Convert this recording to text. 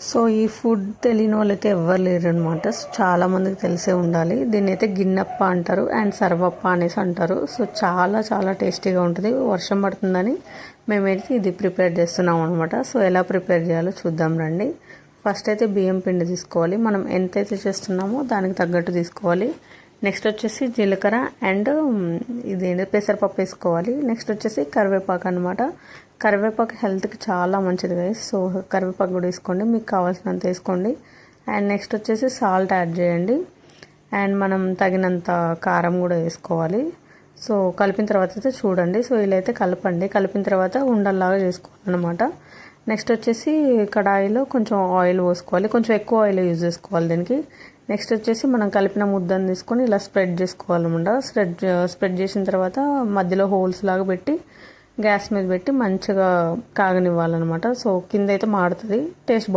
So ఈ food తెలియని వాళ్ళైతే ఎవ్వరు లేరు అనమాట. చాలా మందికి తెలిసే ఉండాలి. దీన్ని అయితే గిన్నెప్ప అంటారు అండ్ సర్వప్ప అనేసి అంటారు. సో చాలా చాలా టేస్టీగా ఉంటుంది. వర్షం పడుతుందని మేమైతే ఇది ప్రిపేర్ చేస్తున్నాం అనమాట. సో ఎలా ప్రిపేర్ చేయాలో చూద్దాం రండి. ఫస్ట్ అయితే బియ్యం పిండి తీసుకోవాలి. మనం ఎంతైతే చేస్తున్నామో దానికి తగ్గట్టు తీసుకోవాలి. నెక్స్ట్ వచ్చేసి జీలకర్ర అండ్ ఇది పెసరపప్పు వేసుకోవాలి. నెక్స్ట్ వచ్చేసి కరివేపాకు అనమాట. కరివేపాకు హెల్త్కి చాలా మంచిది గైస్. సో కరివేపాకు కూడా వేసుకోండి, మీకు కావాల్సినంత వేసుకోండి. అండ్ నెక్స్ట్ వచ్చేసి సాల్ట్ యాడ్ చేయండి. అండ్ మనం తగినంత కారం కూడా వేసుకోవాలి. సో కలిపిన తర్వాత అయితే చూడండి. సో ఇలా అయితే కలపండి. కలిపిన తర్వాత ఉండల్లాగా చేసుకోవాలన్నమాట. నెక్స్ట్ వచ్చేసి కడాయిలో కొంచెం ఆయిల్ పోసుకోవాలి. కొంచెం ఎక్కువ ఆయిల్ యూజ్ చేసుకోవాలి దీనికి. నెక్స్ట్ వచ్చేసి మనం కలిపిన ముద్దను తీసుకొని ఇలా స్ప్రెడ్ చేసుకోవాలన్నమాట. స్ప్రెడ్ చేసిన తర్వాత మధ్యలో హోల్స్ లాగా పెట్టి గ్యాస్ మీద పెట్టి మంచిగా కాగనివ్వాలన్నమాట. సో కింద అయితే మాడుతుంది, టేస్ట్